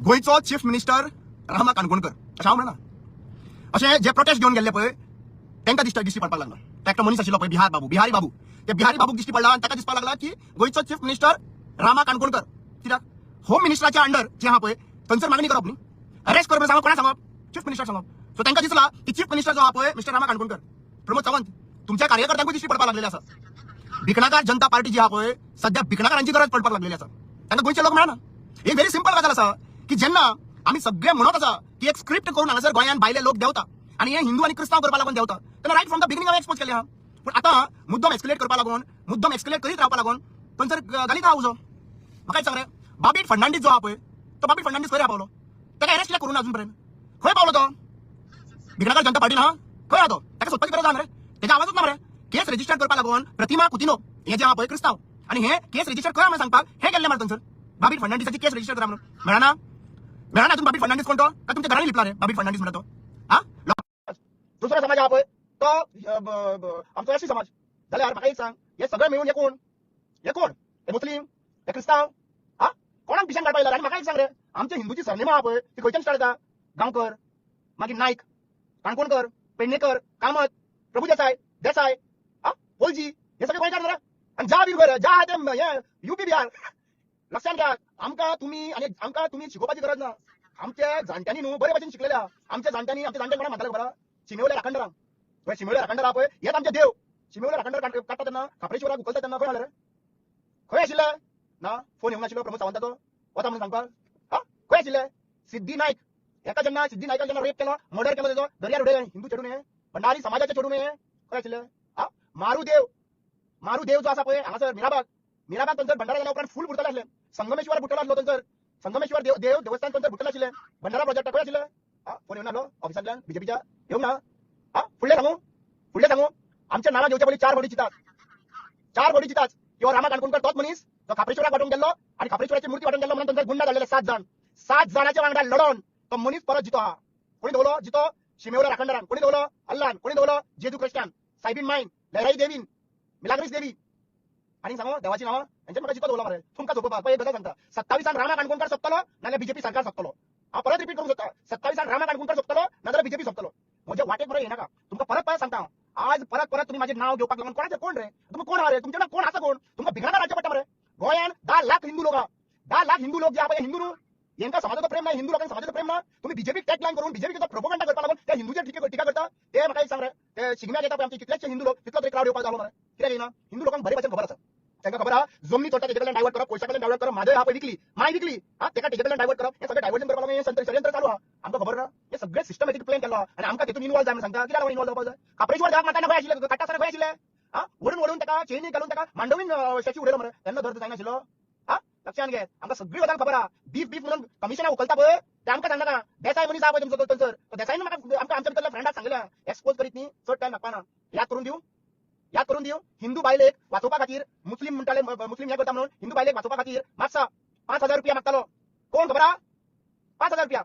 गोयचो chief minister Rama Kankonkar अशें हांव म्हणना. अशें जे प्रोटेस्ट घेवन गेल्ले पळय तांकां दिश्टी पडपाक लागला. तो एकटो मनीस आशिल्लो पळय बिहारी बाबू ते बिहारी बाबूक दिश्टी पडला आनी ताका दिसपाक लागला की गोयचो चीफ मिनिस्टर रामा काणकोणकर कित्याक होम मिनिस्टराच्या अंडर जे आहा पळय थंयसर मागणी करप न्ही, अरेस्ट करप सांगप, कोणा सांगप, चीफ मिनिस्टर सांगप. सो तांकां दिसला की चीफ मिनिस्टर जो आहा पळय मिस्टर रामा काणकोणकर, प्रमोद सावंत तुमच्या कार्यकर्त्यांकूय दिश्टी पडपाक लागलेले आसा. भिकणाकार जनता पार्टी जी आहा पळय सध्या भिकणाकारांची गरज पडपाक लागलेली आसा. तांकां गोंयचे लोक मेळना. एक व्हेरी सिंपल गजाल आसा की जेन्ना आमी सगळे म्हणत आसा की एक स्क्रिप्ट करून हांगासर गोंयांत भायले लोक देवता आणि हे हिंदू आणि क्रिस्तांव करपाक लागून देवता, तेन्ना रायट फ्रॉम द बिगिनिंग हांवें एक्सपोज केले आहा. पण आता मुद्दम एक्सक्युलेट करपाक लागून मुद्दम एक्सक्युलेट करीत रावपाक लागून थंयसर घालीत राहा उजो. म्हाका सांग रे, बाबी फर्नांडीस जो आहा पळय तो बाबी फर्नांडीस खंय पावलो, ताका अरेस्ट कित्याक करून अजून पर्यंत खंय पावलो तो? भिकणाकार जनता पार्टीन हा खंय आहा तो? ताका सोदपाची गरज आहा रे, तेजा आवाजूच ना मरे. केस रजिस्टर करपाक लागून प्रतिमा कुतिनो हे जे आहा पळय क्रिस्तांव आणि हे केस रजिस्टर करा म्हणून सांगपाक हे गेल्ले मरे थंयसर. बाबी फर्नांडीसाची केस रजिस्टर करा म्हणून मेळना अजून. बाबी फर्नांडीस कोण तो? का तुमच्या घरांनी लिपला रे बाबी फर्नांडीस म्हणटा तो? हा दुसरो समाज आहा पळय तो आमचो एसटी समाज जाल्यार म्हाका एक सांग, हे सगळे मिळून हे कोण? हे मुस्लीम, हे क्रिस्तांव, हा कोणाक भिशान काडपाक येयला? आनी म्हाका एक सांग रे, आमच्या हिंदूची सरनेमा आहा पळय ती खंयच्यान स्टार्ट जाता? गांवकर, मागीर नायक, काणकोणकर, पेडणेकर, कामत, प्रभुदेसाय, देसाय, हा होलजी, हे सगळे गोंयकार रे. आणि ज्या बिगर ज्या ते युपी बिहार, लक्षात घ्या, आमकां तुम्ही शिकोवपाची गरज ना. आमच्या जाणट्यांनी न्हू बरे भशेन शिकलेल्या. आमच्या जाणट्यांक कोणा म्हणटाले खबर? शिमेवले राखणदारांक. शिमेवले राखणदार आहा पळय हेच आमचे देव. शिमेवले राखणदार काडटा तेन्ना खापरेश्वराक उखलता तेन्ना खंय आसले रे? खंय आशिल्ले ना? फोन येवंक नाशिल्लो प्रमोद सावंताचो वता म्हणून सांगपाक? हा खंय आशिल्ले? सिद्धी नायक एका जेन्ना सिद्धी नायकान जेन्ना रेप केलो, मर्डर केलो, तेजो दर्यार उडयले. हिंदू चेडून हे भंडारी समाजाचे चेडून हे खंय आशिल्ले? हा मारुदेव जो आसा पळय हांगासर मिराबाग थंयसर भंडारा जाल्या उपरांत फूल बुडतले आसले. संगमेश्वर बुडतलो आसलो थंयसर. संगमेश्वर देवस्थान थंयसर बुडतले आशिल्ले. भंडारा प्रोजेक्ट खंय आशिल्ले? हा फोन येवंक नासलो ऑफिसांतल्यान बीजेपीच्या? येवंक ना? हा फुडले सांगू आमच्या नांवां घेवच्या पयलीं 4 फावटी चितात किंवा रामा काणकोणकर तोच मनीस जो खापरेश्वराक वाटून गेल्लो आणि खापरेश्वराची मूर्ती वाटून गेल्लो म्हणून थंयसर गुंडा जाल्ले 7 जाणांच्या वांगडा लढोन तो मनीस परत जितो आहा. कोणी दवरलो जितो? शिमेवले राखणदारान. कोणी दवरलो? अल्लान. कोणी दवरलो? जेजू क्रिस्तान, सायबीन मायन, लहराई देवीन, मिलाग्रीस देवी आणि सांगू देवाची नावां यांच्यात म्हाका जितो दवरलो मरे. तुमकां सोंपोवपाक पळय एक गजाल सांगता, 27 रामा काणकोणकर सोंपतलो नाल्यार बीजेपी सरकार सोंपतलो. हांव परत रिपीट करूंक सोदता, 27 रामा काणकोणकर सोंपतलो नाल्यार बीजेपी सोंपतलो. म्हज्या वाटेक मरे येनाका. तुमकां परत सांगता हांव, आज परत तुम्ही माझे नाव घेवपाक लागून कोणाचे कोण रे? तुम्ही कोण आहा रे? तुमचे नाव कोण आसा कोण? तुमकां भिकणाकार रावचें पडटा मरे. गोंयांत 10 लाख हिंदू लोक आहा. 10 लाख हिंदू लोक जे आहा पळय हिंदू न्हू, यांका समाजाचो प्रेम ना, हिंदू लोकांक समाजाचो प्रेम ना. तुम्ही बीजेपी टॅग लायन करून बीजेपीचो प्रोपगंडा करपाक लागून त्या हिंदूचे टिका करता. ते म्हाका एक सांग रे, ते शिगम्याक येता पळय आमचे कितलेशे हिंदू लोक, तितलो तरी क्राउड येवपाक जालो मरे. कित्याक येना? हिंदू लोकांक बरे भशेन खबर आसा. तांकां खबर आहा जमनी चोरता तेजे कडल्यान डायवर्ट करप, पयशा कडल्यान डायवर्ट करप, माय विकली हा तेका तेजे कडल्यान डायवर्ट करप, हे सगळें डायवर्जन करपाक लागून हे षडयंत्र चालू आहा. आमकां खबर ना? हे सगळें सिस्टमॅटिक प्लॅन केल्लो आहा आणि आमकां तेतून इन्वॉल्व जाय म्हणून सांगता. कित्याक इन्वॉल्व जावपाक जाय? खापरेश्वर देवाक माताना खंय आशिल्ले? काडटा आसतना खंय आशिल्ले? हा वडून ताका चेनी घालून ताका मांडवीन स्टॅच्यू उडयलो मरे. तेन्ना धरता जायनाशिल्लो? हा लक्षात घे, आमकां सगळी गजाल खबर आहा. बीफ म्हणून कमिशनाक उखलता पळय ते आमकां सांगनाका. देसाय मनीस आहा पळय तुमचो थंयसर, तो देसायन म्हाका आमच्या भितरल्या फ्रेंडाक सांगलें एक्सपोज करीत न्ही चड टायम लागपाना. याद करून दिवं हिंदू बायलेक वाचोवपा खातीर मुस्लीम म्हणटाले मुस्लीम हे करता म्हणून हिंदू बायलेक वाचोवपा खातीर मातसा 5,000 रुपया मागतालो. कोण खबर आहा? 5,000 रुपया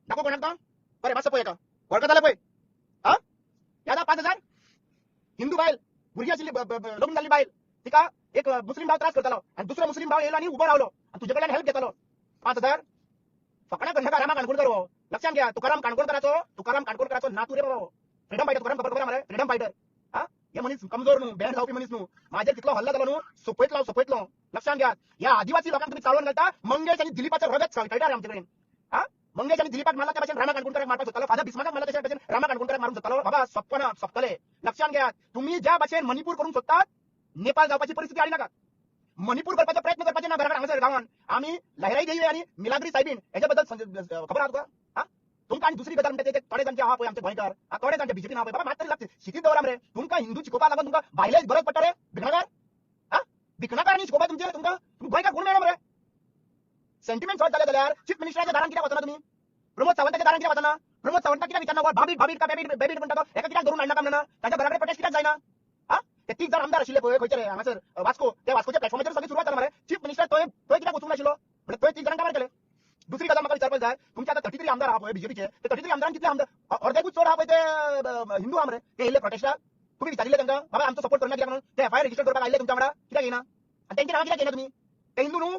दाखव कोणाक तो? बरें मातसो पळय येता वळखत जालें पळय. हा यादा 5,000 हिंदू बायल भुरगी आशिल्ली लग्न जाल्ली बायल, तिका एक मुस्लीम भाव त्रास करतालो आणि दुसरो मुस्लीम भाव येयलो आनी उबो रावलो आणि तुजे कडल्यान हेल्प घेतालो. 5,000 फकाणा करनाका रामा काणकोणकर हो. लक्षात घ्या, तुकाराम काणकोणकराचो नातू रे बाबा. फ्रीडम फायटर तुकाराम खबर मरे, फ्रीडम फायटर. हा हे मनीस कमजोर न्हू, बँड लावपी मनीस न्हू. माझ्यार कितलो हल्ला जालो न्हू, सोपयतलो. लक्षात घ्या, या आदिवासी लोकांक तुम्ही चाळून घालता. मंगेश आणि दिलीपाचो रगत कळटा रे आमचे कडेन. हा मंगेश आणि दिलीपाक मारला त्या भाशेन रामा काणकोणकराक मारपाक सोदतालो. फादर बिस्मार्काक मारला त्या भाशेन रामा काणकोणकराक मारून सोदतालो. बाबा सोपना सोपतले. लक्षात घ्या, तुम्ही ज्या भाशेन मणिपूर करून सोदतात नेपाळ जावपाची परिस्थिती हाडी नाका. मणिपूर करपाचो प्रयत्न करपाचे ना घराकडे हांगासर गांवांत. आम्ही लहराई देवी आणि मिलाग्री सायबीन हेच्या बद्दल खबर आहा तुका? हा तुमकां आणि दुसरी गजाल म्हणटा ते थोडे जाणचे आहा पळय आमचे गोंयकार, थोडे जाणचे बीजेपीन आहा पळय, बाबा मात तरी लागते शिकीत दवरा मरे. तुमकां हिंदू शिकोवपाक लागून तुमकां भायलेच गरज पडटा रे भिकणाकार. हा भिकणाकार आनी शिकोवपाक तुमकां गोंयकार कोण मेळना मरे. सेंटिमेंट शॉर्ट जाले जाल्यार चीफ मिनिस्टराच्या दारान कित्याक वचना तुम्ही? प्रमोद सावंताच्या दारान कित्याक वचना? प्रमोद सावंताक कित्याक विचारना भाभी का बेबी म्हणटा तो एका कित्याक धरून हाडनाका म्हणना? ताच्या घराकडे प्रोटेस्ट कित्याक जायना? हा ते 30 जाण आमदार आशिल्ले पळय खंयचे रे हांगासर वास्को, त्या वास्कोच्या प्लॅटफॉर्माचेर सगळी सुरवात जाल्या मरे. चीफ मिनिस्टर तोय कित्याक वचूंक नाशिल्लो? म्हणजे तोय 30 जाणांक काबार केले. दुसरी गजाल म्हाका विचारपाक जाय, तुमचे आता 33 आमदार आहा पळय बीजेपीचे, ते 33 आमदारांक कितले आमदार अर्ध्याकूच चड आहा पळय ते हिंदू आहा मरे. ते येयल्ले प्रोटेस्टाक तुम्ही विचारिल्ले तांकां बाबा आमचो सपोर्ट करना कित्याक म्हणून? ते एफआयआर रजिस्टर करपाक आयिल्ले तुमच्या वांगडा कित्याक येना? आणि तेंची नांवां कित्याक घेयना तुम्ही? ते हिंदू न्हू?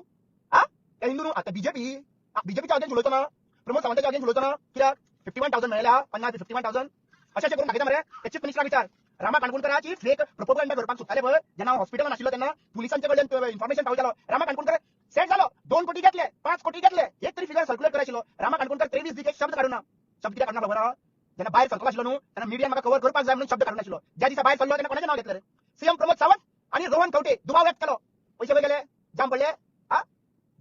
हा ते हिंदू न्हू? आता बीजेपी बीजेपीच्या अगेन्स्ट उलयतो ना, प्रमोद सावंताच्या अगेन्स्ट उलयतो ना, कित्याक 51,000 मेळयल्या 50 51,000 अशें करून दाखयता मरे. ते चीफ मिनिस्टराक विचार, रामा काणकोणकराची फेक प्रोपोगंडा करपाक सोदताले पळय, जेन्ना हॉस्पिटलांत आशिल्लो तेन्ना पुलिसांचे कडल्यान इन्फॉर्मेशन पावतालो, रामा काणकोणकर सेट जालो, 2 कोटी घेतले, 5 कोटी घेतले, एक तरी फिगर सर्क्युलेट करायशिल्लो. रामा काणकोणकर 23 दीस एक शब्द काडूना. शब्द कित्याक काडूना खबर आहा? जेन्ना भायर सरकलो आशिल्लो न्हू, तेन्ना मिडियान म्हाका कव्हर करपाक जाय म्हणून शब्द काडून आशिल्लो. ज्या दिसा भायर सरलो तेन्ना कोणाचें नांव घेतलें रे? सीएम प्रमोद सावंत आणि रोहन खंवटे दुबाव व्यक्त केलो. पैसे खंय गेले? जाम पडले,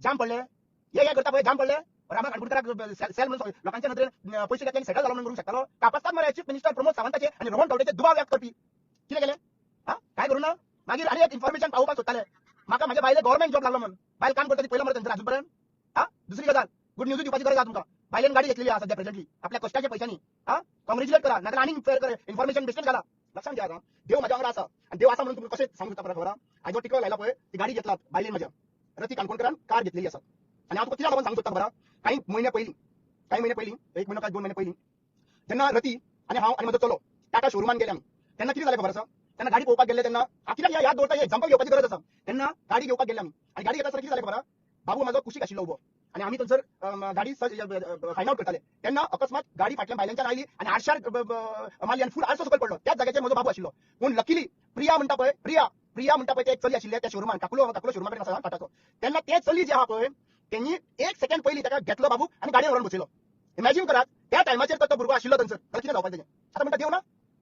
जाम पडले, हे करता पळय जाम पडले. रामा काणकोणकराक सेल म्हणून लोकांच्या नदरेन पैसे घेतले सेटल झालो म्हणून करूंक शकतालो. कापासतात मरे चीफ मिनिस्टर प्रमोद सावंताचे आणि रोहन खंवटेचे दुबाव व्यक्त करपी. कितें केलें? काय करूं ना? मागीर आनी एक इन्फॉर्मेशन पावोवपाक सोदताले, म्हाका म्हाज्या बायले गव्हर्नमेंट जॉब लागलो म्हणून. बायल काम करता ती पयलो मरे अजून पर्यंत. दुसरी गजाल गुड न्यूज दिवपाची गरज आहा तुमकां. बायलेन गाडी घेतलेली आहा सध्या प्रेझेंटली आपल्या कष्टाच्या पैशांनी. कॉंग्रॅच्युलेट करा, नाजाल्यार आनीक फेअर करे इन्फॉर्मेशन बेस्टेज घाला. लक्षात घ्या आता, देव माझ्या वांगडा आसा आणि देव आसा म्हणून तुम्ही कशें सांगू शकता बरं खबर? हांव जो टिको लायला पळय ती गाडी घेतला बायलेन माझ्या, रती काणकोणकरान कार घेतलेली आसा. आणि हांव तुका कित्याक लागून सांगू शकता बरं? काही महिने पयलीं 1 महिनो काय 2 महिने पयलीं जेन्ना रती आणि हांव आणि म्हजो चलो टाटा शोरुमान गेले आमी, तेन्ना कितें जालें खबर आसा? तेन्ना गाडी पळोवपाक गेले तेन्ना कित्याक याद दवरता, एक्झाम्पल घेवपाची गरज आसा. तेन्ना गाडी घेवपाक गेले आमी आणि गाडी घेता आसतना कितें जालें खबर आहा? बाबू म्हाजो कुशीक आशिल्लो उबो आणि आमी थंयसर गाडी फायंड आउट करताले तेन्ना अकस्मात गाडी फाटल्यान भायल्यानच्यान आयली आणि आरशार मारली आणि फूल आरसो सकयल पडलो. त्याच जाग्याचेर म्हजो बाबू आशिल्लो. पूण लकीली प्रिया म्हणटा पळय, प्रिया म्हणटा पळय ते एक चली आशिल्ले त्या शोरुमान, काकुलो शोरुमा कडेन आसा टाटाचो. तेन्ना ते चली जे आहा पळय तेणी 1 सेकंड पयलीं ताका घेतलो बाबू आणि गाडयेर व्हरून बसयलो. इमॅजिन करात, त्या टायमाचेर तो भुरगो आशिल्लो थंयसर, जाल्यार कितें जावपाचें तेजें? आतां म्हणटा देव ना,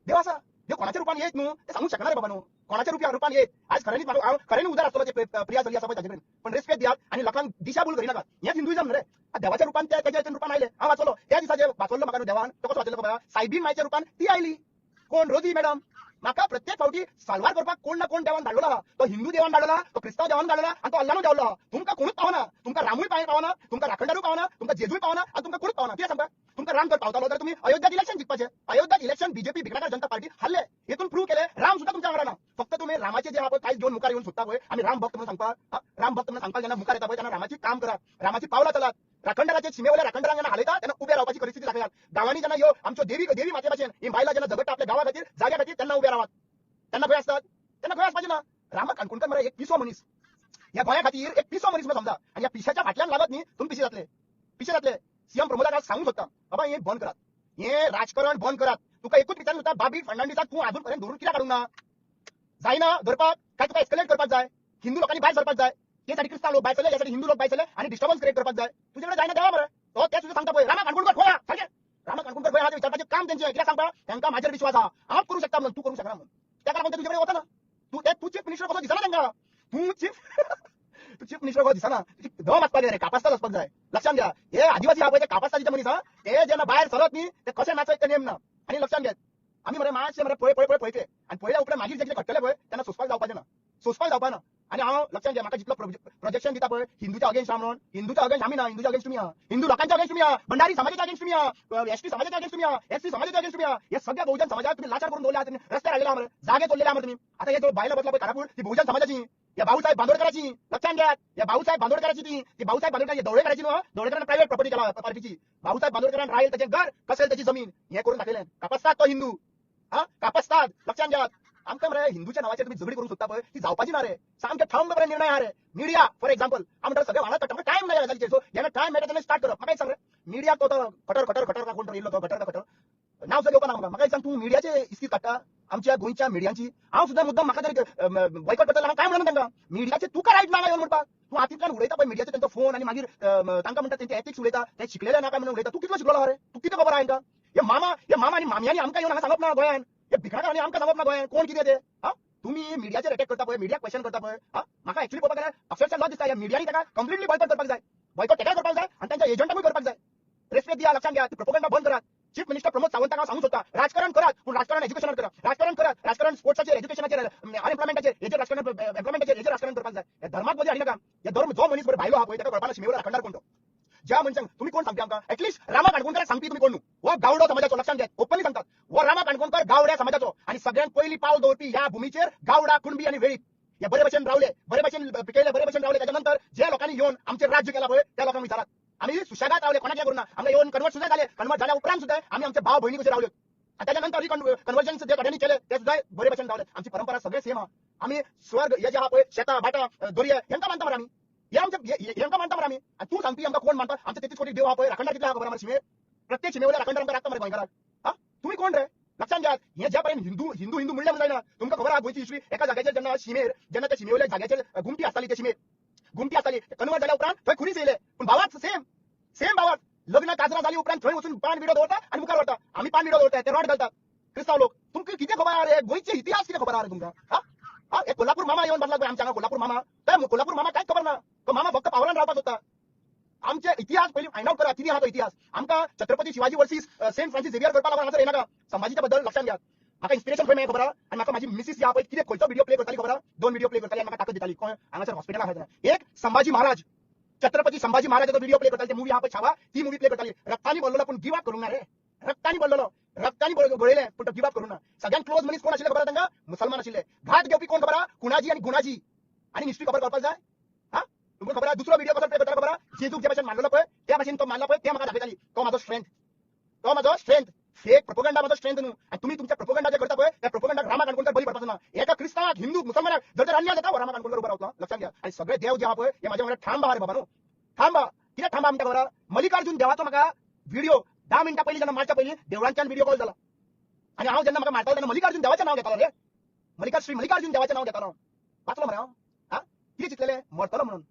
देव आसा, देव कोणाच्या रुपान येत न्हू ते सांगूंक शकना रे बाबा न्हू. कोणाच्या रुपान येत आज खऱ्यांनीच हांव खऱ्यांनी उदार आसतलो ते प्रिया चली आसा पळय ताचे कडेन. पण रेस्पेक्ट दियात आणि लोकांक दिशाभूल करिनाका. हेच हिंदुइझम न्हू रे. देवाच्या रुपान त्याच्या रुपान आयले. हांव वाचलो त्या दिसा जे वाचलो म्हाका देवान, तो कसो वाचलो खबर? सायबीन मायच्या रुपान ती आयली. कोण? रोजी मॅडम. म्हाका प्रत्येक फावटी साल्वार करपाक कोण ना कोण देवान धाडलो आहा. तो हिंदू देवान धाडलो आहा, तो क्रिस्तांव देवान धाडलो आहा आणि तो अल्लाहनूय धाडलो आहा. तुमकां कोणूच पावना, तुमकां रामूय पावना, तुमकां राखणदारूय पावना, तुमकां जेजूय पावना आणि तुमकां कोणूच पावना. कितें सांगता? तुमकां राम जर पावतालो तर तुम्ही अयोध्यात इलेक्शन जिखपाचे. अयोध्यात इलेक्शन बीजेपी भिकणाकार जनता पार्टी हरले. हेतून प्रूव्ह केले राम सुद्धा तुमच्या वांगडा ना. फक्त तुम्ही रामाचे जे आपण कांयच घेऊन मुखार येऊन सोदता पळय, आम्ही राम भक्त म्हणून सांगता, राम भक्त म्हणून सांगता जेन्ना मुखार येता पळय तेन्ना रामाची काम करा, रामाची पावलां चलात. राखणदाराचे शिमेवयल्या राखणदारांक जेन्ना हालयता तेन्ना उबे रावपाची परिस्थिती दाखयात. गांवांनी जेन्ना यो आमच्यो देवी माते भाशेन ही बायलां जेन्ना झगडटा आपल्या गांवा खातीर जाग्या खातीर तेन्ना उबे रावात. तेन्ना खंय असतात? तेन्ना खंय आसपाचें ना. रामा काणकोणकर मरे एक पिसो मनीस, ह्या गोंया खातीर एक पिसो मनीस म्हणून समजा. आणि ह्या पिशाच्या फाटल्यान लागत न्ही तुम्ही पिशे जातले. सीएम प्रमोदाक आज सांगूंक सोदता, बाबा हे बंद करात, हे राजकारण बंद करात. तुका एकूच विचार होता, बाबी फर्नांडिसाक तूं अजून पर्यंत धरून कित्याक काडूंक ना? जायना धरपाक काय तुका एस्केलेट करपाक जाय? हिंदू लोकांनी भायर सरपाक जाय. ते साठी क्रिस्तांव लोक भायर सरले, यासाठी हिंदू लोक भायर सरले आणि डिस्टर्बन्स क्रिएट करपाक जाय. तुझे कडेन जायना देवा मरे. तो तेच तुझं सांगता पळय, रामा काणकोणकर खंय आहा? सांगे रामा काणकोणकर खंय आहा ते विचारपाचें काम तेंचें. कित्याक सांगता? तांकां म्हाजेर विश्वास आहा, हांव करूं शकता म्हणून, तू करूं शकना म्हणून. त्या लागून ते तुजे कडेन वचना. तू चीफ मिनिस्टर कसो दिसना तांकां. तू चीफ मिनिस्टर कसो दिसना. दम आसपाक जाय रे, कापास्ताद आसपाक जाय. लक्षात घ्या, हे आदिवासी आहा पळय ते कापास्तादीचे मनीस हा, ते जेन्ना भायर सरत न्ही ते कशे नाचत ते नेम ना. आणि लक्षात घ्या, आम्ही मरे मातशे मरे पळयते आणि पळयल्या उपरांत मागीर जे घडटले पळय तेन्ना सोंसपाक जावपाचें ना. आणि हांव लक्षात घ्या, म्हाका जितलो प्रोजेक्शन दिता पळय हिंदूच्या अगेन्स्ट म्हणून, हिंदूच्या अगेन्स्ट आमी ना, हिंदूच्या अगेन्स्ट तुमी आहा, हिंदू लोकांच्या अगेन्स्ट तुमी आहा, भंडारी समाजाच्या अगेन्स्ट तुमी आहा, एसटी समाजाच्या अगेन्स्ट तुमी आहा, एससी समाजाच्या अगेन्स्ट तुमी आहा. हे सगळ्या बहुजन समाजाक तुम्ही लाचार करून दवरले आहात, रस्त्यार हाडलेले आहा मरे, जागे तोडलेले आहा मरे तुम्ही. आता हे जो बायला बसला पळय कारापूर ती बहुजन समाजाची, या भाऊसाहेब बांदोडकराची. लक्षात घ्या, या भाऊसाहेब बांदोडकराची ती भाऊसाहेब बांदोडकर दवळेकराची न्हू, दवळेकरांना प्रायव्हेट प्रॉपर्टी केला पार्टीची. भाऊसाहेब बांदोडकरांना राहील त्याचे घर, कसेल त्याची जमीन, हे करून दाखयलें. कापस्ताद तो हिंदू, कापस्ताद. लक्षात घ्या, आमकां मरे हिंदूच्या नावाचेर तुम्ही झगडी करूंक सोदता पळय ती जावपाची ना रे. सामके ठामपणे निर्णय आहा रे. मीडिया फॉर एक्झाम्पल हांव सगळे वांगडा कट्टा टायम नाही गजालीचेर. सो जेन्ना टायम मेळटा तेन्ना स्टार्ट करप. म्हाका एक सांग रे, मीडिया तो खटर का कोण तरी येयल्लो तो खटर नांव सुद्दां घेवपा ना म्हाका. एक सांग, तूं मीडियाचे इस्तीद काडटा आमच्या गोंयच्या मीडियांची. हांव सुद्दां मुद्दाम म्हाका जर बॉयकॉट करतलो हांव काय म्हणून तांकां मीडियाचे तुका रायट ना येवन म्हणपाक. तूं हातींतल्यान उडयता पळय मीडियाचे त्यांचो फोन आणि मागीर तांकां म्हणटा तेंचे एथिक्स उडयता, ते शिकलेले ना काय म्हणून उडयता. तूं कितलो शिकलो आहा रे? तूं कितें खबर आहा हांकां? हे मामा आणि मामयांनी आमकां येवन हांगा सांगप ना गोंयान, हे भिकणाकारांनी आमकां सांगप ना गोंयान कोण कितें ते. तुम्ही मीडियाचे अटॅक करता पळय, मीडिया क्वेश्चन करता पळय, म्हाका एक्चुअली पळोवपाक गेल्यार अक्षरशः लॉज दिसता. या मीडियानी ताका कंप्लिटली बॉयकॉट करपाक जाय. बॉयकॉट तेकाय करपाक जाय आणि त्यांच्या एजंटाकूय करपाक जाय. रेस्पेक्ट दिया. लक्षात घ्या, प्रोपोगंडा बंद करात. चीफ मिनिस्टर प्रमोद सावंताक हांव सांगूक सोदता, राजकारण करात पूण राजकारण एज्युकेशनार करा. राजकारण करात, राजकारण स्पोर्ट्साचेर, एज्युकेशनाचेर, अनएम्प्लॉयमेंटाचेर, हेजेर राजकारण, एम्प्लॉयमेंटाचेर हेजेर राजकारण करपाक जाय. हे धर्माक मध्ये हाडिनाका. हे धर्म जो मनीस बरो भायलो आहा पळय ताका कळपाना शिमेवर राखणदार कोण तो. ज्या मनशांक तुम्ही कोण सांगता आमकां, एटलीस्ट रामा काणकोणकर सांगपी तुम्ही कोण न्हू. हो गावडो समाजाचो. लक्षात घ्या, ओपनली सांगतात हो रामा काणकोणकर गावड्या समाजाचो आणि सगळ्यांत पहिली पावल दवरपी ह्या भुमीचेर गावडा, कुणबी आणि वेळीप हे बरे भशेन रावले, बरे भशेन पिकयले, बरे भशेन रावले. त्याच्यानंतर ज्या लोकांनी येऊन आमचे राज्य केला पळय त्या लोकांक विचारात. आम्ही सुशागात रावले, कोणाच्या करून ना. आमकां येऊन कन्वर्ट सुद्धा झाले. कन्वर्ट झाल्या उपरांत सुद्धा आम्ही आमचे भाव भयणी कसे रावले आणि त्याच्यानंतर कन्वर्जन जे कड्यांनी केले ते सुद्धा बरे भशेन रावले. आमची परंपरा सगळे सेम आहा. आम्ही स्वर्ग हे जे आहा पळय शेतां बाटा दर्या हेंकां मानता मरे आमी. हे आमका मानता मरे आम्ही आणि तू सांगती आमका कोण मानता आमच्या 33 कोटी देव हा पळय राखणदार कितला हा खबर आम्हाला सीमे प्रत्येक सीमेवर राखणदार आमका राखता मरे गोंयकाराक हा तुम्ही कोण रे लक्षात घ्या हे ज्या पर्यंत हिंदू हिंदू हिंदू म्हणल्या जायना तुमका खबर हा गोयची हिस्ट्री एका जाग्याचेर जेन्ना सीमेर जेन्ना त्या सीमेवल्या जाग्याचेर घुमटी आसताली त्या सीमेर घुमटी आसताली कन्वर्ट जाल्या उपरांत थंय खुरीस येयले पण भावात सेम भावात लग्न काजरा झाली उपरांत थंय वचून पान विडो दवरता आणि मुखार वरता आम्ही पान विडो दवरता ते रॉड घालतात क्रिस्ताव लोक तुमका किती खबर आहे गोयचे इतिहास किती खबर आहे तुमका हा हा एक कोल्हापूर मामा येऊन बसला आमच्या कोल्हापूर मामा तर कोल्हापूर मामा काय खबर ना तो मामा फक्त पावरान रावपाच होता आमचे इतिहास पहिले फाइंड आउट करा किती हा तो इतिहास आमका Chhatrapati Shivaji versus Saint Francis Xavier करपा लागला हांगासर येनाका संभाजीच्या बद्दल लक्षात घ्या म्हाका इन्स्पिरेशन खंय मेळ्ळें खबर आणि म्हाका माझी मिसेस या पळय कितें खंयचो व्हिडिओ प्ले करताली खबर 2 व्हिडिओ प्ले करताली म्हाका ताकद दिताली हांगासर हॉस्पिटलाक आहात एक संभाजी महाराज छत्रपती संभाजी महाराजाचो व्हिडिओ प्ले करताली मूवी हा पळय छावा ती मूवी प्ले करताली रक्तानी बोललो पण गिव अप करूंक ना रे रक्तानी बोललो रक्तानी गळयले पण गिव अप करूंक ना सगळ्यात क्लोज मनीस कोण आशिल्ले खबर तांकां मुसलमान आशिल्ले घात घेवपी कोण खबर कुणाजी आणि गुणाजी आणि हिस्ट्री खबर करपाक जाय हा तुमकां खबर दुसरो व्हिडिओ कसो प्ले करता खबर जेजूक जे भाशेन मानलो पळय त्या भाशेन तो मानला पळय ते म्हाका दाखयताली तो माझो स्ट्रेंथ फेक प्रोपोगंडा माझो स्ट्रेंथ न्हू आणि तुम्ही तुमच्या प्रोपोगंडा जे करता पळय त्या प्रोपोगंडाक रामा काणकोणकर बळी पडपाचो ना एका क्रिस्तावाक हिंदू मुसलमानाक जर अन्याय जाता रामा काणकोणकर उभा रावतलो लक्षात घ्या आणि सगळे देव जे हा पळय हे माझ्या वांगडा ठाम रे बाबा न्हू थांबा कित्याक थांबा आमच्या खबर मल्लिकार्जुन देवाचो म्हाका व्हिडिओ 10 मिनिटां पयलीं जेन्ना मारच्या पयलीं देवळांच्यान व्हिडिओ कॉल झाला आणि हांव जेन्ना म्हाका मारतालो तेन्ना मल्लिकार्जुन देवाचें नांव घेतालो रे श्री मल्लिकार्जुन देवाचें नांव घेतालो वाचलो मरे हांव हा कितें चिंतलेलें मरतलो म्हणून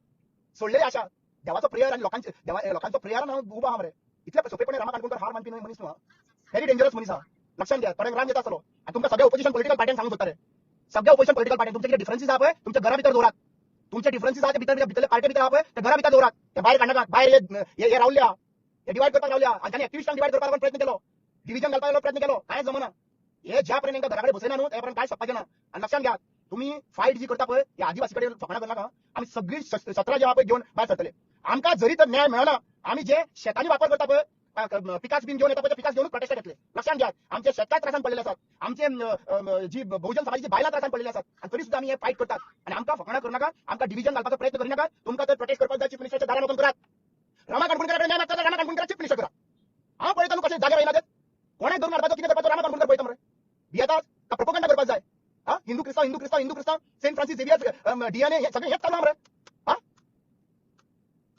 सोडलेली आशा देवाचो प्रेयर आणि लोकांचो प्रेयरान हांव उबो आहा मरे इतल्या सोपेपणी रामा काणकोणकर हार मानपी मनीस न्हू व्हेरी डेंजरस मनीस हा लक्षात घ्या थोड्यांक राम येता आसतलो आणि तुमकां सगळ्या ऑपोजिशन पॉलिटिकल पार्ट्यांक सांगून सोदता रे सगळ्या ऑपोजिशन पॉलिटिकल पार्ट्यांक तुमचे कितें डिफरन्सीस आहा पळय तुमच्या घरा भितर दवरात तुमचे डिफरन्सीस आहा ते भितर पार्टी भितर आहा पळय ते घरा भितर दवरात ते भायर काडनाकात भायर हे रावल्या हे डिवायड करपाक रावल्या आणि तांणी एक्टिविस्टांक डिवायड करपाक प्रयत्न केलो डिव्हिजन घालपाक प्रयत्न केलो काय जमना हे ज्या पर्यंत घरा कडेन बसयना न्हू त्या पर्यंत काय सोदपाचें ना आणि लक्षात घ्या तुम्ही फायट जी करता पळय या आदिवासी कडेन फकाणां करनाका आमी सगळी सतरा जे आहा पळय घेवन भायर सरतले आमकां जरी तर न्याय मेळना आमी जे शेतांनी वापर करता पळय पिकास बीन घेऊन येता पळय पिकास घेऊन प्रोटेस्ट घेतले लक्षात घ्या आमचे शेतकार त्रासान पडलेले असतात आमचे जी बहुजन समाजाची बायलां त्रासान पडलेले असतात आणि तरी सुद्धा आम्ही हे फाईट करतात आणि आमकां फकाणां करनाका आमकां डिव्हिजन घालपाचो प्रयत्न करिनाका तुमकां तर प्रोटेस्ट करपाक जाय चीफ मिनिस्टरच्या दारान वचून करात रामा काणकोणकराकडे न्याय मागता रामा काणकोणकर चीफ मिनिस्टर करा हांव पळयता न्हू कशे जाग्यार येयना ते कोणाक धरून हाडपाचो कितें करपाचो रामा काणकोणकर पळयता मरे भियेतात का प्रोपोगंडा करपाक जाय हा हिंदू क्रिस्ताव सेंट फ्रान्सिस झेवियर डीएनए हे सगळे हेच चालू मरे हा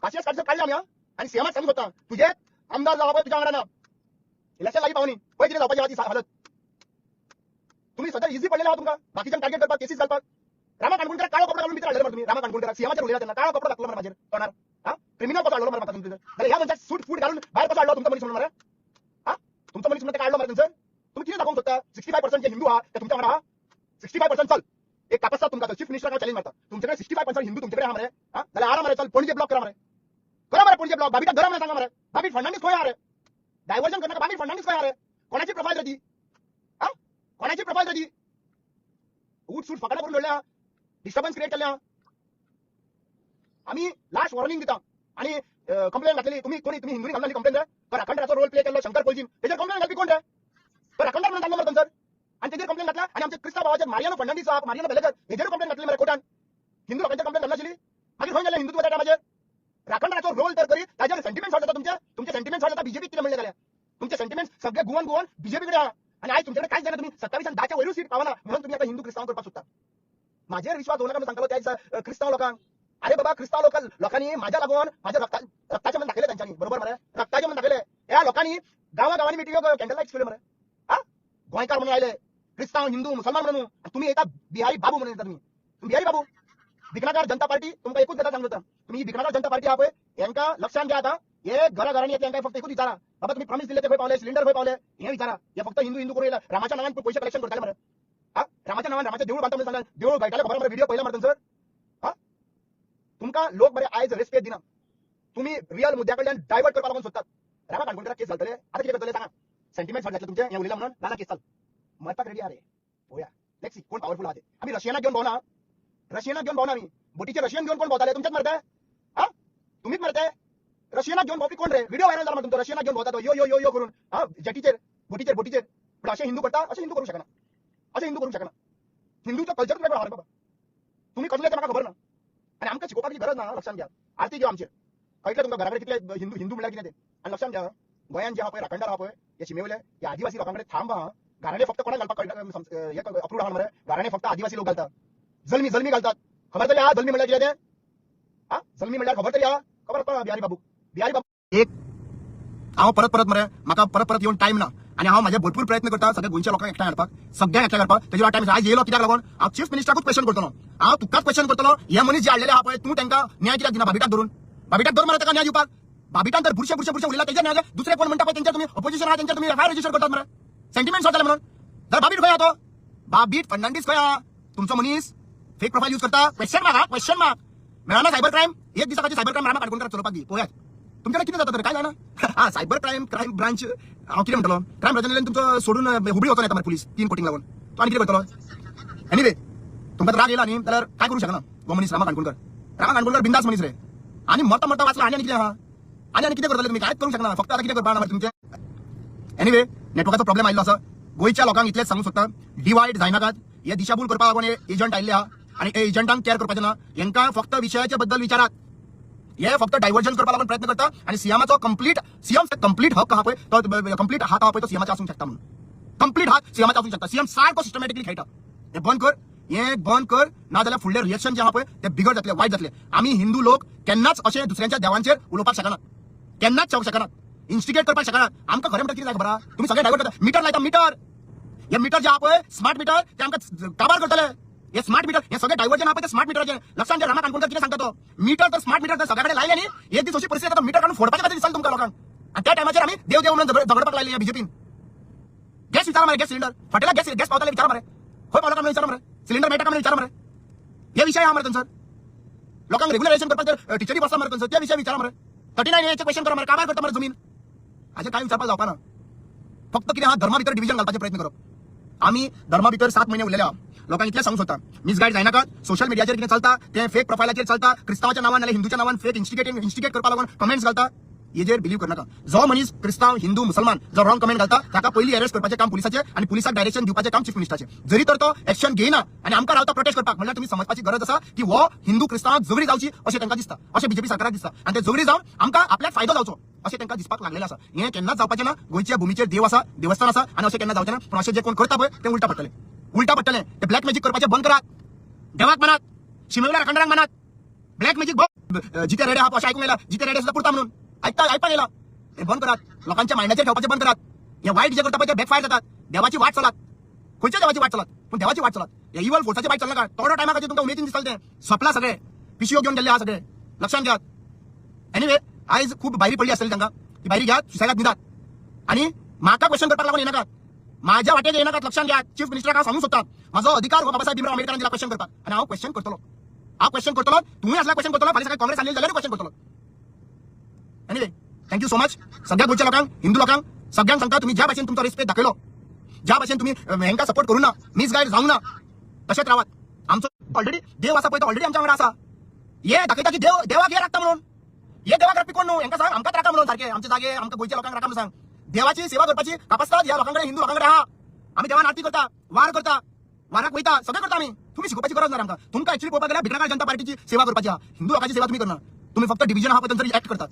काशेस काढले आम्ही आणि सीएमाक सांगू शकता तुझे आमदार जावं तुझ्या वांगडा ना इलेक्शन लागली पावनी पळय कितें जावपाची आहा ती हालत तुम्ही सध्या इझी पडलेला आहात तुमकां बाकीच्या टार्गेट करपाक केसीस घालपाक रामा काणकोणकर काळो कपडो घालून भितर हाडले मरे तुम्ही रामा काणकोणकर सीएमाचेर उलयला तेन्ना काळो कपडो घातलो मरे म्हाजेर तोंडार हा क्रिमिनल कसो हाडलो मरे म्हाका तुमचे जाल्यार ह्या मनशाक सूट फूट घालून भायर कसो हाडलो तुमचो मनीस म्हणून मरे हा तुमचो मनीस म्हणून काढलो मरे थंयसर तुम्ही कितें दाखोवंक सोदता 65% जे हिंदू आहा ते तुमच्या वांगडा आहा 65% चल एक कापस्ता तुमकां चीफ मिनिस्टर चॅलेंज मारता तुमच्याकडे 65% हिंदू तुमच्याकडे आहा मरे हा जाल्यार आरा मरे चल पणजे ब्लॉक करा मरे पणजे ब्लॉक बाबीटा घरा मरे सांगा मरे बाबी फर्नांडीस खंय आहा रे डायव्हर्जन करनाका बाबी फर्नांडीस खंय आहा रे कोणाची प्रोफाईल रे ती हा कोणाची प्रोफाईल रे ती उठ सूट फकाणां करून दवरल्या डिस्टर्बन्स क्रिएट केल्या आम्ही लास्ट वॉर्निंग दिता आणि कंप्लेंट घातलेली तुम्ही हिंदूनी घालून कंप्लेंट रे पण अखंडराचो रोल प्ले केलो शंकर कोलजीन त्याच्यावर कंप्लेंट घातली कोण रे पण अखंडर म्हणून सांगलो मरे थंयसर आणि त्याचेर कंप्लेंट घातला आणि आमचे क्रिस्ताव भावाचे मारियानो फर्नांडीस आहा मारियानो बेलेकर हेजेर कंप्लेंट घातली मरे कोर्टान हिंदू लोकांची कंप्लेंट घालनाशिल्ली मागीर खंय गेले हिंदुत्वाच्या टायमाचेर राखणदाराचो रोल तर करी ताजेर सेंटिमेंट जाता तुमचे सेंटिमेंट जाता बीजेपी कितें म्हणले जाल्यार तुमचे सेंटिमेंट सगळे गुवन बीजेपी कडे आहा आणि आज तुमच्याकडे कांयच जायना तुम्ही 27 आणि 10च्या वयरूच सीट पावना म्हणून तुम्ही आता हिंदू क्रिस्ताव करपाक सोदता माझेर विश्वास दवरनाका म्हणून सांगतालो त्या क्रिस्ताव लोकांक अरे बाबा क्रिस्ताव लोकांनी माझ्या लागून माझ्या रक्ताचे मन दाखयले त्यांच्यानी बरोबर मरे रक्ताचे मन दाखयले ह्या लोकांनी गावागावांनी मिटिंग कॅन्डल लाईट्स केले मरे हा गोंयकार म्हणून आयले क्रिस्ताव हिंदू मुसलमान म्हणून तुम्ही येता बिहारी बाबू म्हणून येता तुम्ही बिहारी बाबू भिकनाकार जनता पार्टी तुमकां एकूच गजाल सांगता तुम्ही भिकनाकार जनता पार्टी आहा पळय हेंकां लक्षात घ्या आता हे घराघरांनी येतले फक्त एकूच विचारा बाबा तुम्ही प्रॉमिस दिले ते खंय पावले सिलिंडर खंय पावले हे विचारा हे फक्त हिंदू करून येयला रामाच्या नावान पैसे कलेक्शन करताले मरे हा रामाच्या नावान रामाचे देऊळ बांधता म्हणून सांगता देऊळ गळटाले खबर मरे व्हिडिओ पळयला मरे थंयसर हा तुमकां लोक बरे आयज रेस्पेक्ट दिना तुम्ही रियल मुद्द्या कडल्यान डायवर्ट करपाक लागून सोदतात रामा काणकोणकराक केस घालतले आता कितें करतले सांगा सेंटिमेंट घातले तुमचे हे उलयला म्हणून नाना केस चाल मरपाक रेडी आहा रे पळया लेट्स सी कोण पॉवरफुल आहा ते आम्ही रशियनाक घेऊन भोवना आम्ही बोटीचे रशियन घेऊन कोण भोवताले तुमच्याच मरताय हा तुम्हीच मरताय रशियनाक घेऊन भोवपी कोण रे व्हिडिओ व्हायरल जाला तुमचो रशियनाक घेऊन भोवता यो यो यो यो करून हा जेटीचेर बोटीचेर पण असे हिंदू करता असे हिंदू करू शकना हिंदूचो कल्चर तुमच्याकडे आहा रे बाबा तुम्ही कसले ते म्हाका खबर ना आणि आमकां शिकोवपाची गरज ना लक्षात घ्या आरती घेऊ आमचेर कळटलें तुमकां घरा कडेन कितले हिंदू म्हणल्यार कितें ते आणि लक्षात घ्या गोंयान जे आहा पळय राखणदार आहा पळय हे शिमेवले हे आदिवासी लोकांकडे थांब आहा घराणे फक्त कोणाक घालपाक अप्रूव्ड आहा मरे घराणे फक्त आदिवासी लोक घालतात जल्मी घालतात खबर तरी आहा जल्मी म्हणल्यार कितें ते हा जल्मी म्हणल्यार खबर तरी हा खबर आसता बिहारी बाबू एक हांव परत परत मरे म्हाका परत परत येऊन टाइम ना आणि हांव माझे भरपूर प्रयत्न करता सगळ्या गोंयच्या लोकांक एकठांय हाडपाक सगळ्यांक एकठांय करपाक तेजेर टाइम आज येयलो कित्याक लागून हांव चीफ मिनिस्टराकूच क्वेश्चन करतलो हांव तुकाच क्वेश्चन करतलो हे मनीस जे हाडलेले आहा पळय तूं तांकां न्याय कित्याक दिना बाबिटाक धरून मरे ताका न्याय दिवपाक बाबिटान तर बुरशे उरला तेजेर न्याय दुसरे कोण म्हणटा पळय तेंच्या तुम्ही ऑपोजिशन आहा तेंच्या तुम्ही एफआयआर रजिस्टर करतात मरे सेंटिमेंट जाताले म्हणून जर बाबीट खंय आहा तो बाबीट फर्नांडीस खंय आहा तुमचो मनीस फेक प्रोफाईल यूज करता क्वेश्चन मार्क मेळना सायबर क्राईम एक दिसाची सायबर क्राईम रामा काणकोणकार चलोवपाक दी पळयात तुमच्याकडे किती जाता तर काय जाणा हा सायबर क्राईम ब्रांच हांव कितें म्हणटलो क्राईम ब्रांचान तुमचो सोडून हुबळी वचून येता मरे पुलीस 3 कोटींक लागून तो आनी कितें करतलो एनिवे तुमकां राग येयला न्ही जाल्यार काय करूं शकना हो मनीस रामा काणकोणकर बिंदास मनीस रे आनी मरता वाचला आनी कितें आहा आनी कितें करतले तुमी कांयच करूंक शकना फक्त आतां कितें करपा मरे तुमचे एनिवे नेटवर्काचो प्रॉब्लेम आयिल्लो आसा गोंयच्या लोकांक इतलेंच सांगूंक सोदता डिवायड जायनाकात हे दिशाभूल करपाक लागून एजंट आयिल्ले आहा आणि एजंटांक केअर करपाचें ना हेंकां फक्त विशयाच्या बद्दल विचारात हे फक्त डायव्हर्जन करपाक लागून प्रयत्न करता आणि सीएमाचो कंप्लीट हक आहा पळय तो कंप्लीट हात आहा पळय तो सीएमाचा आसूंक शकता म्हणून कंप्लीट हात सीएमाचा आसूंक शकता सीएम सारको सिस्टमॅटिकली खेळटा हे बंद कर ना जाल्यार फुडले रिएक्शन जे आहा पळय ते बिगड जातले वायट जातले आमी हिंदू लोक केन्नाच अशें दुसऱ्यांच्या देवांचेर उलोवपाक शकना केन्नाच जावंक शकना इन्स्टिगेट करपाक शकना आमकां खरें म्हणटा कितें जाय खबर आहा तुमी सगळे डायव्हर्ट करता मीटर लायता हे मीटर जे आहा पळय स्मार्ट मीटर ते आमकां काबार करतले हे स्मार्ट मीटर हे सगळे डायव्हर्जन आहा पळय ते स्मार्ट मीटराचे लक्षात घे रामा काणकोणकर कितें सांगता तो मीटर तर स्मार्ट मीटर तर सगळ्याकडे लायले न्ही एक दीस अशी परिस्थिती मीटर काढून फोडपाचें कशें दिसता तुमकां लोकांक आणि त्या टायमाचेर आमी देव म्हणून झगडपाक लायले बीजेपीन गॅस विचारा मरे गॅस सिलिंडर फाटला गॅस पावताले विचारा मरे खंय पावला काय विचारा मरे सिलिंडर मेळटा काय विचारा मरे हे विषय आहा मरे थंयसर लोकांक रेग्युलरायझेशन करपाक टिचरी बसता मरे थंयसर ते विषय विचारा मरे 39 एचे क्वेश्चन करा मरे काबार करता मरे जमीन हाचे काय विचारपाक जावपा ना फक्त कितें आहा धर्मा भितर डिव्हिजन घालपाचे प्रयत्न करप आमी धर्मा भितर 7 महिने उरलेले आहा लोकांक इतलें सांगूंक सोदता मिसगायड जायनाकात सोशल मिडियाचेर कितें चलता ते फेक प्रोफायलाचेर चलता क्रिस्तांवाच्या नांवान नाल्यार हिंदूच्या नांवान फेक इन्स्टिगेट करपाक लागून कमेंट्स घालता हेजेर बिलीव करनाका जो मनीस क्रिस्तांव हिंदू मुसलमान जो रॉंग कमेंट घालता ताका पयली अरेस्ट करपाचें काम पुलिसाचें आणि पुलिसाक डायरेक्शन दिवपाचें काम चीफ मिनिस्टराचें जरी तर तो एक्शन घेयना आणि आमकां रावता प्रोटेस्ट करपाक म्हणल्यार तुमी समजपाची गरज आसा की हो हिंदू क्रिस्तांव झगडी जावची अशें तांकां दिसता अशें बीजेपी सरकाराक दिसता आणि ते झगडी जावन आमकां आपल्याक फायदो जावचो अशें तांकां दिसपाक लागलेलें आसा हें केन्नाच जावपाचें ना गोंयच्या भुमीचेर देव आसा देवस्थान आसा आणि अशें केन्ना जावचें ना पूण अशें जे कोण करता पळय ते उलटा पडटलें ते ब्लॅक मॅजिक करपाचें बंद करात देवाक मानात शिमेवल्या राखणदारांक मानात ब्लॅक मॅजिक जिते रेडे आहा अशें आयकूंक येयला जिते रेडे सुद्दां पुरता म्हणून आयकपाक येयला हे बंद करात लोकांच्या मायंडाचेर ठेवपाचें बंद करात हे वायट जे करता पळय ते बॅकफायर जातात देवाची वाट चलात खंयच्या देवाची वाट चलात पूण देवाची वाट चलात हे इवल फोर्साची वाट चलनाका थोड्या टायमा खातीर तुमकां उमेदीन दिसतालें तें सोंपला सगळे पिशव्यो घेवन गेल्ले आहा सगळे लक्षात घेयात एनिवे आयज खूब भायरी पडली आसतली तांकां ती भायरी घेयात सुसायडाक न्हिदात आणि म्हाका क्वेश्चन करपाक लागून येनाकात माझ्या वाटेर येनाकात लक्षात घ्या चीफ मिनिस्टराक हांव सांगूंक सोदता म्हजो अधिकार हो बाबासाहेब भीमराव आंबेडकरान दिला क्वेश्चन करपाक आणि हांव क्वेश्चन करतलो तुम्ही असला क्वेश्चन करतलो फाल्यां सकाळी काँग्रेस आसली जाल्यार क्वेश्चन करतलो एनिवे थँक्यू सो मच सगळ्या गोंयच्या लोकांक हिंदू लोकांक सगळ्यांक सांगता तुम्ही ज्या भाशेन तुमचो रिस्पेक्ट दाखयलो ज्या भाशेन तुम्ही हेंकां सपोर्ट करूं ना मिसगायड जावंक ना तशेंच रावात आमचो ऑलरेडी देव आसा पळय तो ऑलरेडी आमच्या वांगडा आसा हे दाखयता की देवाक हे राखता म्हणून हे देवाक राखपी कोण न्हू हेंकां सांग आमकांच राखा म्हणून सारखे आमचे जागे आमकां गोंयच्या लोकांक राखा म्हणून सांग देवाची सेवा करपाची कापासतात ह्या लोकांकडे हिंदू लोकांकडे आहा आमी देवान आरती करता वाराक वयता सगळें करता आमी तुम्ही शिकोवपाची गरज ना आमकां तुमकां एक्चुअली पळोवपाक गेल्यार भिकणाकार जनता पार्टीची सेवा करपाची आहा हिंदू लोकांची सेवा तुम्ही करना तुम्ही फक्त डिव्हिजन आहा पळय थंयसर एक्ट करतात